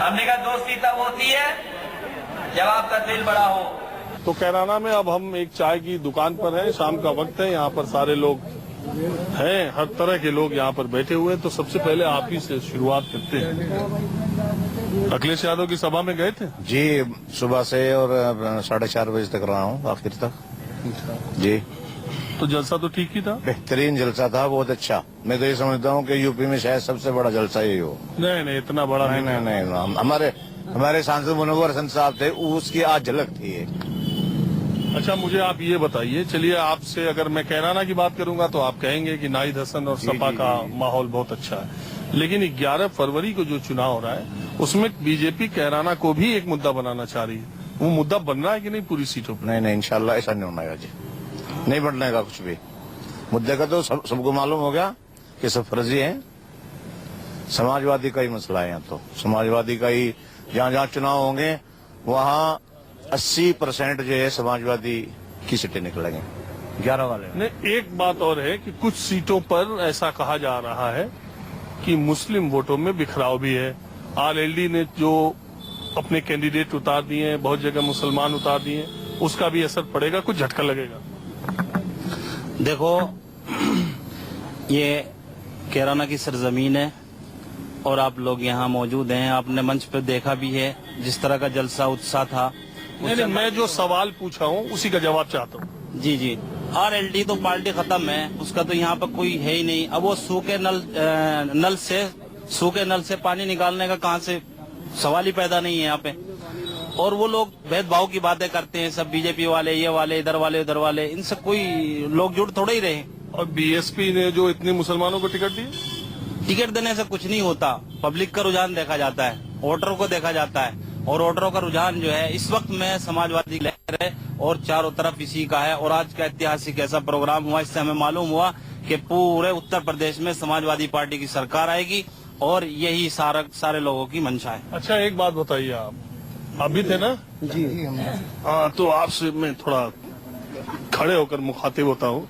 हमने कहा दोस्ती तब होती है जब आपका दिल बड़ा हो। तो कैराना में अब हम एक चाय की दुकान पर हैं, शाम का वक्त है, यहाँ पर सारे लोग हैं, हर तरह के लोग यहाँ पर बैठे हुए हैं। तो सबसे पहले आप ही से शुरुआत करते हैं। अखिलेश यादव की सभा में गए थे? जी, सुबह से और 4:30 बजे तक रहा हूँ, आखिर तक। जी, तो जलसा तो ठीक ही था? बेहतरीन जलसा था, बहुत अच्छा। मैं तो ये समझता हूँ कि यूपी में शायद सबसे बड़ा जलसा यही हो। नहीं, इतना बड़ा नहीं। हमारे सांसद मुनव्वर हसन साहब थे, उसकी आज झलक थी एक। अच्छा, मुझे आप ये बताइए, चलिए आपसे अगर मैं कैराना की बात करूंगा तो आप कहेंगे कि नाहिद हसन और सपा का माहौल बहुत अच्छा है, लेकिन 11 फरवरी को जो चुनाव हो रहा है उसमें बीजेपी कैराना को भी एक मुद्दा बनाना चाह रही है। वो मुद्दा बन रहा है कि नहीं पूरी सीटों पर? नहीं, इंशाल्लाह ऐसा नहीं होना जी, नहीं बढ़ने का कुछ भी। मुद्दे का तो सबको मालूम हो गया कि सब फर्जी है। समाजवादी का ही मसला है यहाँ, तो समाजवादी का ही, जहाँ चुनाव होंगे वहाँ 80% जो है समाजवादी की सीटें निकलेंगे, 11 वाले। नहीं, एक बात और है कि कुछ सीटों पर ऐसा कहा जा रहा है कि मुस्लिम वोटों में बिखराव भी है। आरएलडी ने जो अपने कैंडिडेट उतार दिए हैं, बहुत जगह मुसलमान उतार दिए हैं, उसका भी असर पड़ेगा, कुछ झटका लगेगा? देखो, ये कैराना की सरजमीन है और आप लोग यहाँ मौजूद हैं, आपने मंच पर देखा भी है जिस तरह का जलसा उत्साह था। नहीं, मैं जो सवाल पूछा हूँ उसी का जवाब चाहता हूँ। जी, आरएलडी तो पार्टी खत्म है, उसका तो यहाँ पर कोई है ही नहीं। अब वो सूखे नल से पानी निकालने का कहाँ से सवाल ही पैदा नहीं है यहाँ पे। और वो लोग भेदभाव की बातें करते हैं, सब बीजेपी वाले, ये वाले, इधर वाले, उधर वाले, इनसे कोई लोग जुड़ थोड़े ही रहे। और बीएसपी ने जो इतने मुसलमानों को टिकट दिए, टिकट देने से कुछ नहीं होता। पब्लिक का रुझान देखा जाता है, वोटरों को देखा जाता है, और वोटरों का रुझान जो है इस वक्त में समाजवादी लहर है और चारों तरफ इसी का है। और आज का ऐतिहासिक ऐसा प्रोग्राम हुआ, इससे हमें मालूम हुआ कि पूरे उत्तर प्रदेश में समाजवादी पार्टी की सरकार आएगी और यही सारे लोगों की मंशा है। अच्छा, एक बात बताइए, आप भी थे ना? जी, हाँ, तो आपसे मैं थोड़ा खड़े होकर मुखातिब होता हूँ।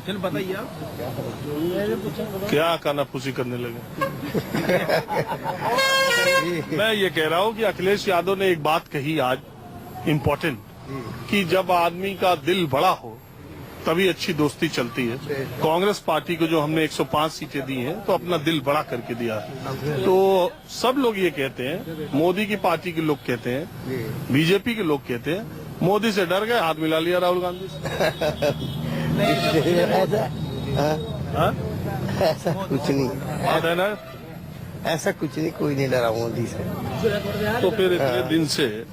बताइए क्या कानाफूसी करने लगे? मैं ये कह रहा हूँ कि अखिलेश यादव ने एक बात कही आज इम्पोर्टेंट, कि जब आदमी का दिल बड़ा हो तभी अच्छी दोस्ती चलती है। कांग्रेस पार्टी को जो हमने 105 सीटें दी हैं तो अपना दिल बड़ा करके दिया है। तो सब लोग ये कहते हैं, मोदी की पार्टी के लोग कहते हैं, बीजेपी के लोग कहते हैं, मोदी से डर गए, हाथ मिला लिया राहुल गांधी से। ऐसा कुछ नहीं है ना? ऐसा कुछ नहीं, कोई नहीं डरा मोदी से। तो फिर इतने दिन से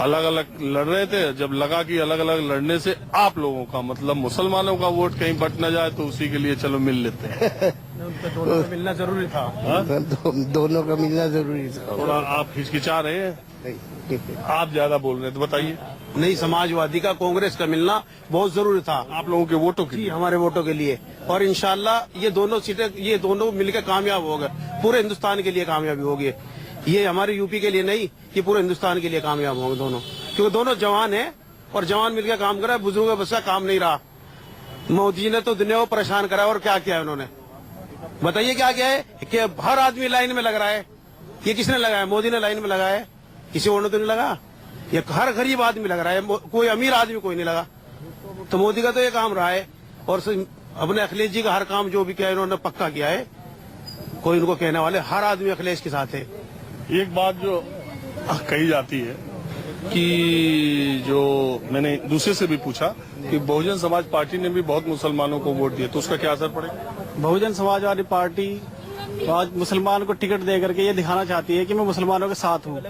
अलग अलग लड़ रहे थे, जब लगा कि अलग अलग लड़ने से आप लोगों का मतलब मुसलमानों का वोट कहीं बट न जाए तो उसी के लिए चलो मिल लेते हैं। दोनों का मिलना जरूरी था। दोनों का मिलना जरूरी था। थोड़ा आप हिचकिचा रहे हैं, आप ज्यादा बोल रहे हैं, तो बताइए। नहीं, समाजवादी का कांग्रेस का मिलना बहुत जरूरी था आप लोगों के वोटों के लिए? हमारे वोटों के लिए। और इंशाल्लाह ये दोनों सीटें, ये दोनों मिलकर कामयाब हो गए, पूरे हिंदुस्तान के लिए कामयाबी होगी। ये हमारे यूपी के लिए नहीं, ये पूरे हिंदुस्तान के लिए कामयाब होंगे दोनों, क्योंकि दोनों जवान हैं और जवान मिलकर काम करा। बुजुर्गों का बच्चा काम नहीं रहा। मोदी जी ने तो दुनिया को परेशान करा, और क्या किया उन्होंने, बताइए क्या किया है? कि हर आदमी लाइन में लग रहा है। ये किसने लगाया? मोदी ने लाइन में लगाया है, किसी और ने तो नहीं लगा। ये हर गरीब आदमी लग रहा है, कोई अमीर आदमी कोई नहीं लगा। तो मोदी का तो ये काम रहा है। और अपने अखिलेश जी का हर काम जो भी किया इन्होंने पक्का किया है, कोई इनको कहने वाले, हर आदमी अखिलेश के साथ है। एक बात जो कही जाती है कि जो मैंने दूसरे से भी पूछा कि बहुजन समाज पार्टी ने भी बहुत मुसलमानों को वोट दिया, तो उसका क्या असर पड़ेगा? बहुजन समाजवादी पार्टी आज मुसलमान को टिकट दे करके ये दिखाना चाहती है कि मैं मुसलमानों के साथ हूँ,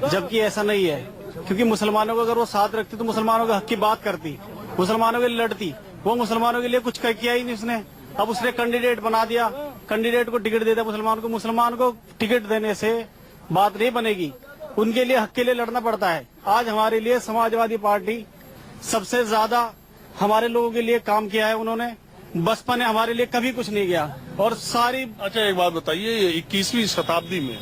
जबकि ऐसा नहीं है। क्योंकि मुसलमानों को अगर वो साथ रखती तो मुसलमानों के हक की बात करती, मुसलमानों के लिए लड़ती। वो मुसलमानों के लिए कुछ किया ही नहीं उसने। अब उसने कैंडिडेट बना दिया, कैंडिडेट को टिकट दे दिया मुसलमान को टिकट देने से बात नहीं बनेगी। उनके लिए, हक के लिए लड़ना पड़ता है। आज हमारे लिए समाजवादी पार्टी सबसे ज्यादा हमारे लोगों के लिए काम किया है उन्होंने। बसपा ने हमारे लिए कभी कुछ नहीं किया। और सारी अच्छा, एक बात बताइए, 21वीं शताब्दी में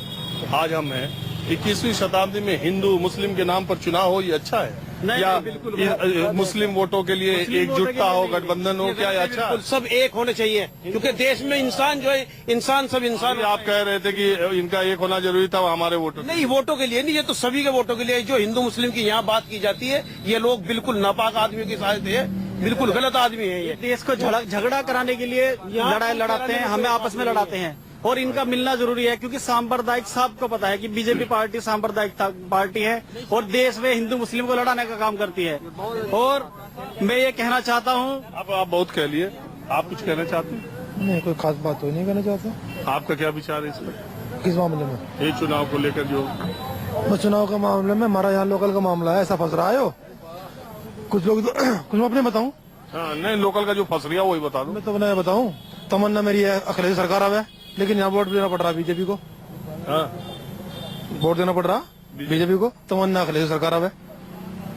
आज हम हैं, 21वीं शताब्दी में हिंदू मुस्लिम के नाम पर चुनाव हो, ये अच्छा है? नहीं, या बिल्कुल। मुस्लिम वोटों के लिए एकजुटता हो, गठबंधन हो, क्या ये अच्छा है? बिल्कुल, सब एक होने चाहिए, क्योंकि देश में इंसान जो है, इंसान सब इंसान। अभी आप कह रहे थे कि इनका एक होना जरूरी था, हमारे वोटर नहीं, वोटों के लिए नहीं, ये तो सभी के वोटों के लिए। जो हिंदू मुस्लिम की यहाँ बात की जाती है, ये लोग बिल्कुल नापाक आदमियों की साथ है, बिल्कुल गलत आदमी है ये। देश को झगड़ा कराने के लिए लड़ाई लड़ाते हैं, हमें आपस में लड़ाते हैं, और इनका मिलना जरूरी है, क्योंकि सांप्रदायिक सबको पता है कि बीजेपी पार्टी सांप्रदायिक पार्टी है और देश में हिंदू मुस्लिम को लड़ाने का काम करती है। और मैं ये कहना चाहता हूँ, आप बहुत कह लिए, आप कुछ कहना चाहते हैं? नहीं, कोई खास बात तो नहीं कहना चाहता। आपका क्या विचार है इस पर, किस मामले में? ये चुनाव को लेकर जो बस चुनाव के मामले में हमारा यहाँ लोकल का मामला है, ऐसा फंस रहा है हो। कुछ लोग तो कुछ मैं अपने बताऊं, हाँ, नहीं लोकल का जो फंस रहा वही बता दो। मैं तो मैं बताऊं, तमन्ना मेरी है अखिलेश सरकार आवे, लेकिन यहाँ वोट देना पड़ रहा बीजेपी को। हाँ, वोट देना पड़ रहा बीजेपी को, तमन्ना अखिलेश सरकार आवे।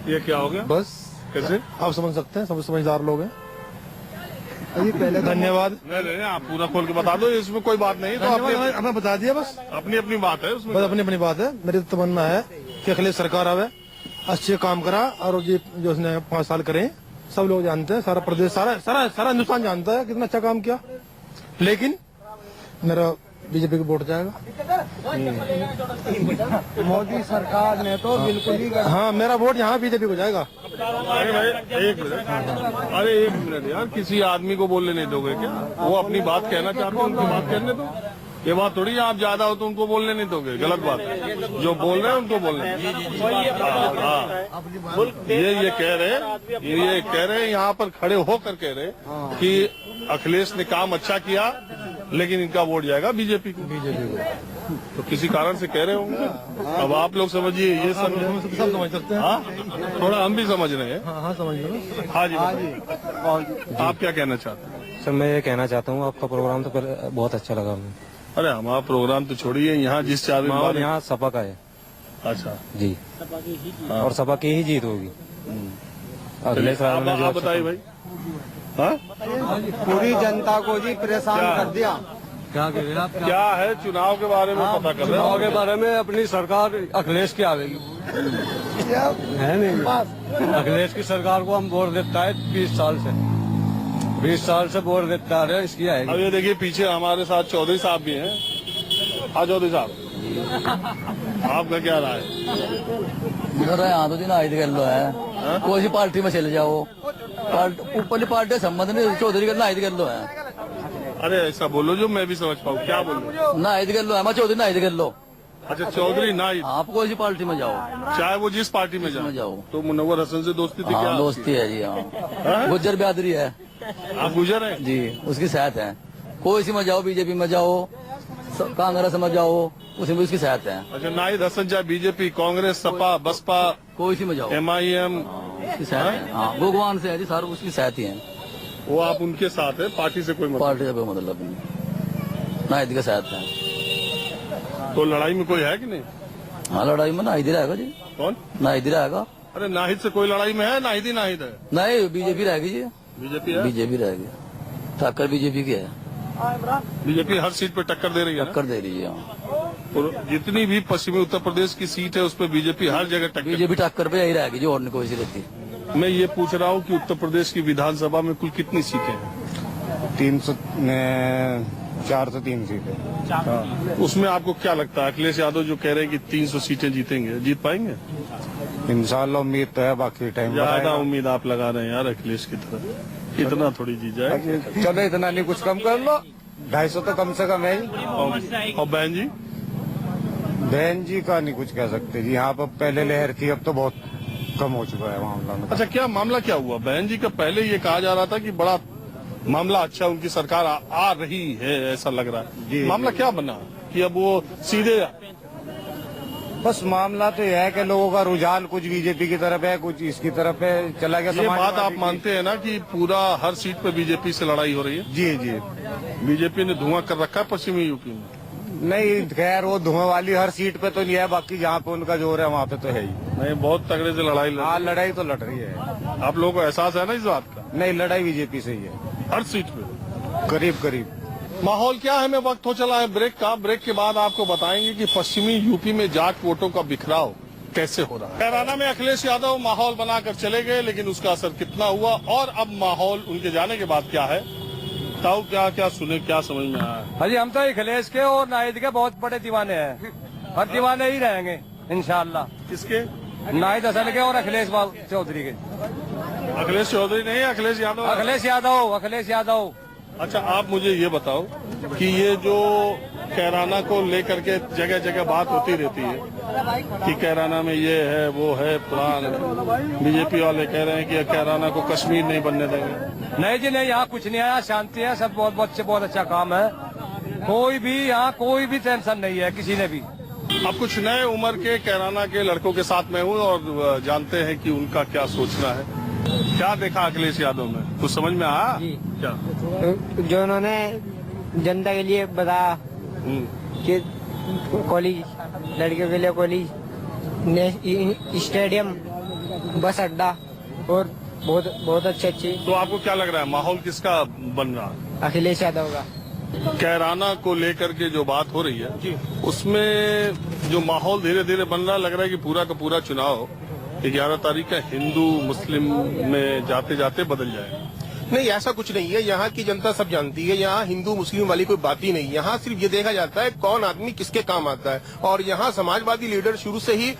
ये क्या हो गया? बस कैसे? आप समझ सकते हैं, सब समझदार लोग हैं। अभी पहले धन्यवाद। नहीं, आप पूरा खोल के बता दो, इसमें कोई बात नहीं। तो धन्यवाद, हमें बता दिया, बस अपनी अपनी बात है उसमें। बस अपनी अपनी बात है। मेरी तो तमन्ना है कि अखिलेश सरकार आवे, अच्छे काम करा, और जो उसने 5 साल करे, सब लोग जानते हैं, सारा प्रदेश, सारा हिंदुस्तान जानता है कितना अच्छा काम किया। लेकिन मेरा बीजेपी को वोट जाएगा। मोदी सरकार ने तो बिल्कुल ही, हाँ, मेरा वोट यहाँ बीजेपी को जाएगा। अरे भाई एक मिनट, अरे एक मिनट यार, किसी आदमी को बोलने नहीं दोगे क्या? वो अपनी बात कहना चाहते हैं, उनकी बात कहने दो। ये बात थोड़ी है आप ज्यादा हो तो उनको बोलने नहीं दोगे, गलत बात है। जो बोल रहे हैं उनको बोलने। ये कह रहे हैं यहाँ पर खड़े होकर कह रहे कि अखिलेश ने काम अच्छा किया, लेकिन इनका वोट जाएगा बीजेपी को। तो किसी कारण से कह रहे होंगे। अब आप लोग समझिए, ये सब समझ सकते हैं। हाँ, थोड़ा हम भी समझ रहे हैं। हाँ, समझ लो। हाँ जी, आप क्या कहना चाहते हैं? सर मैं ये कहना चाहता हूँ, आपका प्रोग्राम तो बहुत अच्छा लगा हमें। अरे हमारा प्रोग्राम तो छोड़िए, यहाँ जिस चार माहौल यहाँ सपा का है। अच्छा जी, और सपा की ही जीत होगी। अखिलेश आप बताइए भाई। हाँ, पूरी जनता को जी परेशान कर दिया। क्या कह रहे हैं आप? क्या है चुनाव के बारे में पता कर रहे चुनाव के हैं? बारे में अपनी सरकार अखिलेश की आवेगी, है नहीं? अखिलेश की सरकार को हम वोट देता है 20 साल से, 20 साल से वोट देता है, इसकी आएगी। अब ये देखिए पीछे हमारे साथ चौधरी साहब भी हैं। हाँ चौधरी साहब, आपका क्या राय है? यहाँ तो जी नाइट कर लो है, कोई सी पार्टी में चले जाओ, ऊपर पार्टी संबंध नहीं, चौधरी का नाइट कर लो है। अरे ऐसा बोलो जो मैं भी समझ पाऊँ, क्या बोलो? नाइट कर लो है, मैं चौधरी नाइट कर लो। अच्छा, चौधरी नाइट, आप कोई सी पार्टी में जाओ, चाहे वो जिस पार्टी में जाओ। तो मुनव्वर हसन से दोस्ती थी क्या? हाँ, दोस्ती है जी। हाँ, गुज्जर बिरादरी है आप गुजर हैं जी, उसकी साथ है। कोई सी में जाओ, बीजेपी में जाओ, कांग्रेस में जाओ, उसी में उसकी साथ है। अच्छा, नाहिद हसन चाहे बीजेपी, कांग्रेस, सपा, बसपा, कोई सी में जाओ, MIM, उसकी साथ है। हाँ, भगवान से है जी, सारे उसकी साथ ही है। वो आप उनके साथ है, पार्टी से कोई मतलब? पार्टी का कोई मतलब नहीं, नाहिद के साथ है। तो लड़ाई में कोई है कि नहीं? हाँ, लड़ाई में नाहिद ही रहेगा जी। कौन? नाहिद ही रहेगा। अरे नाहिद से कोई लड़ाई में है? नाहिद ही नाहिद है। नहीं, बीजेपी रहेगी जी, बीजेपी है। बीजेपी रहेगी। टक्कर बीजेपी की है, बीजेपी हर सीट पे टक्कर दे रही है ना? टक्कर दे रही है। और जितनी भी पश्चिमी उत्तर प्रदेश की सीट है उस पर बीजेपी हर जगह टक्कर। बीजेपी टक्कर पे यही रहेगी जी, और नहीं कोई सी रहती। मैं ये पूछ रहा हूँ कि उत्तर प्रदेश की विधानसभा में कुल कितनी सीटें हैं? 403 सीटें। उसमें आपको क्या लगता है, अखिलेश यादव जो कह रहे हैं कि 300 सीटें जीतेंगे, जीत पाएंगे? इंशाल्लाह उम्मीद तो है, बाकी टाइम ज्यादा उम्मीद आप लगा रहे हैं यार अखिलेश की तरफ। इतना थोड़ी जीत जाए। चलो, इतना नहीं, कुछ कम कर लो। 250 तो कम से कम है ही। और बहन जी? बहन जी का नहीं कुछ कह सकते जी, यहाँ पर पहले लहर थी, अब तो बहुत कम हो चुका है मामला में। अच्छा, क्या मामला क्या हुआ? बहन जी का पहले ये कहा जा रहा था कि बड़ा मामला अच्छा, उनकी सरकार आ रही है, ऐसा लग रहा है। मामला क्या बना कि अब वो सीधे? बस मामला तो यह है कि लोगों का रुझान कुछ बीजेपी की तरफ है, कुछ इसकी तरफ है, चला गया। ये बात आप मानते हैं ना कि पूरा हर सीट पे बीजेपी से लड़ाई हो रही है? जी जी। बीजेपी ने धुआं कर रखा है पश्चिमी यूपी में। नहीं, खैर वो धुआं वाली हर सीट पे तो नहीं है, बाकी जहाँ पे उनका जोर है वहाँ पे तो है ही। नहीं, बहुत तगड़े से लड़ाई हाँ, लड़ाई तो लड़ रही है। आप लोगों को एहसास है ना इस बात का? नहीं, लड़ाई बीजेपी से ही है, हर सीट पे करीब करीब। माहौल क्या है? हमें वक्त हो चला है ब्रेक का। ब्रेक के बाद आपको बताएंगे कि पश्चिमी यूपी में जाट वोटों का बिखराव कैसे हो रहा है। कैराना में अखिलेश यादव माहौल बनाकर चले गए, लेकिन उसका असर कितना हुआ और अब माहौल उनके जाने के बाद क्या है, ताऊ क्या क्या सुने, क्या समझ में आया। अजी हम तो अखिलेश के और नाहिद के बहुत बड़े दीवाने हैं और दीवाने ही रहेंगे इंशाल्लाह। किसके? नाहिद हसन के और अखिलेश चौधरी के। अखिलेश चौधरी नहीं, अखिलेश यादव। अखिलेश यादव। अच्छा, आप मुझे ये बताओ कि ये जो कैराना को लेकर के जगह जगह बात होती रहती है कि कैराना में ये है वो है प्लान है, बीजेपी वाले कह रहे हैं कि कैराना को कश्मीर नहीं बनने देंगे। नहीं जी नहीं, यहाँ कुछ नहीं आया, शांति है, सब बहुत अच्छा काम है, यहाँ कोई भी टेंशन नहीं है किसी ने भी। अब कुछ नए उम्र के कैराना के लड़कों के साथ में हूँ और जानते हैं कि उनका क्या सोचना है। क्या देखा अखिलेश यादव में, कुछ समझ में आया? क्या जो उन्होंने जनता के लिए बताया कि कॉलेज, लड़कियों के लिए कॉलेज, स्टेडियम, बस अड्डा और बहुत अच्छी। तो आपको क्या लग रहा है माहौल किसका बन रहा है? अखिलेश यादव का। कैराना को लेकर के जो बात हो रही है उसमें जो माहौल धीरे धीरे बन रहा, लग रहा है कि पूरा का पूरा चुनाव 11 तारीख का हिंदू मुस्लिम में जाते जाते बदल जाएगा। नहीं, ऐसा कुछ नहीं है। यहाँ की जनता सब जानती है, यहाँ हिंदू मुस्लिम वाली कोई बात ही नहीं। यहाँ सिर्फ ये देखा जाता है कौन आदमी किसके काम आता है, और यहाँ समाजवादी लीडर शुरू से ही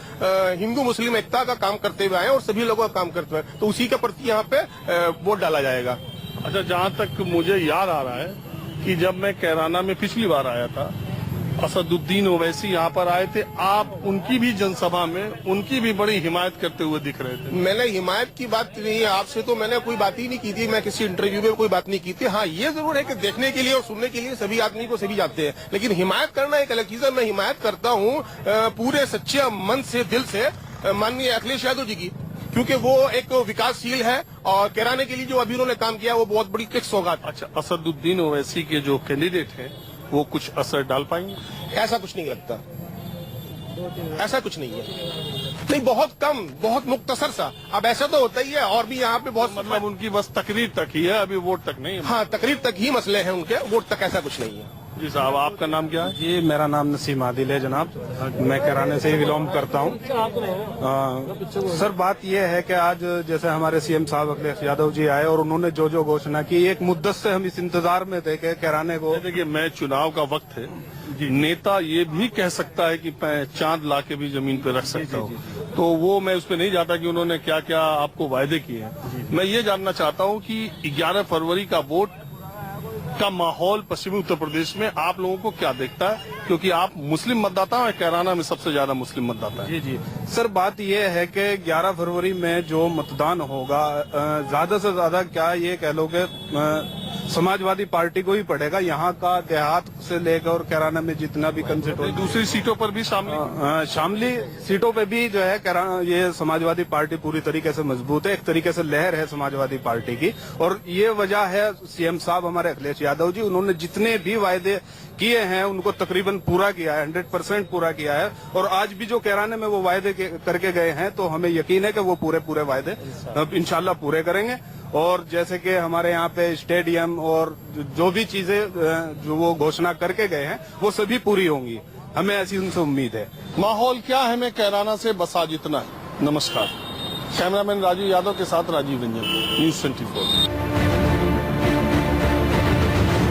हिंदू मुस्लिम एकता का काम करते हुए आए और सभी लोगों का काम करते हुए, तो उसी के प्रति यहाँ पे वोट डाला जाएगा। अच्छा, जहाँ तक मुझे याद आ रहा है कि जब मैं कैराना में पिछली बार आया था, असदुद्दीन ओवैसी यहाँ पर आए थे, आप उनकी भी जनसभा में उनकी भी बड़ी हिमायत करते हुए दिख रहे थे। मैंने हिमायत की बात नहीं है, आपसे तो मैंने कोई बात ही नहीं की थी, मैं किसी इंटरव्यू में कोई बात नहीं की थी। हाँ, ये जरूर है कि देखने के लिए और सुनने के लिए सभी आदमी को सभी जाते हैं, लेकिन हिमायत करना एक अलग चीज है। मैं हिमायत करता हूँ पूरे सच्चे मन से, दिल से माननीय अखिलेश यादव जी की, क्योंकि वो एक विकासशील है और कैराने के लिए जो अभी उन्होंने काम किया वो बहुत बड़ी एक सौगात। अच्छा, असदुद्दीन ओवैसी के जो कैंडिडेट हैं वो कुछ असर डाल पाएंगे? ऐसा कुछ नहीं लगता, ऐसा कुछ नहीं है। नहीं, बहुत कम, बहुत मुख्तसर सा। अब ऐसा तो होता ही है, और भी यहाँ पे बहुत, मतलब उनकी बस तकरीर तक ही है, अभी वोट तक नहीं है। हाँ, तकरीर तक ही मसले हैं उनके, वोट तक ऐसा कुछ नहीं है। जी साहब, आपका नाम क्या है? जी, मेरा नाम नसीम आदिल है जनाब, मैं कैराने से ही बिलोंग करता हूँ। सर, बात यह है कि आज जैसे हमारे सीएम साहब अखिलेश यादव जी आए और उन्होंने जो जो घोषणा की, एक मुद्दत से हम इस इंतजार में थे कि कैराने को। देखिए, मैं चुनाव का वक्त है, नेता ये भी कह सकता है कि मैं चांद ला के भी जमीन पे रख सकता हूँ, तो वो मैं उस पर नहीं जाता कि उन्होंने क्या क्या आपको वायदे किए हैं। मैं ये जानना चाहता हूँ कि 11 फरवरी का वोट का माहौल पश्चिमी उत्तर प्रदेश में आप लोगों को क्या देखता है, क्योंकि आप मुस्लिम मतदाता हैं, कैराना में सबसे ज्यादा मुस्लिम मतदाता है। जी सर, बात यह है कि 11 फरवरी में जो मतदान होगा, ज्यादा से ज्यादा क्या ये कह लो कि समाजवादी पार्टी को ही पड़ेगा। यहाँ का देहात से लेकर और कैराना में जितना भी कंस्टिट्यूएंसी, दूसरी सीटों पर भी शामली सीटों पे भी जो है कैराना, ये समाजवादी पार्टी पूरी तरीके से मजबूत है। एक तरीके से लहर है समाजवादी पार्टी की, और ये वजह है सीएम साहब हमारे अखिलेश यादव जी, उन्होंने जितने भी वायदे किए हैं उनको तकरीबन पूरा किया है, 100% पूरा किया है। और आज भी जो कैराने में वो वायदे करके गए हैं, तो हमें यकीन है कि वो पूरे वायदे इंशाल्लाह पूरे करेंगे। और जैसे कि हमारे यहाँ पे स्टेडियम और जो भी चीजें जो वो घोषणा करके गए हैं वो सभी पूरी होंगी, हमें ऐसी उनसे उम्मीद है। माहौल क्या है, मैं कैराना से बस आज इतना है। नमस्कार। कैमरामैन राजीव यादव के साथ राजीव रंजन, न्यूज़ 24।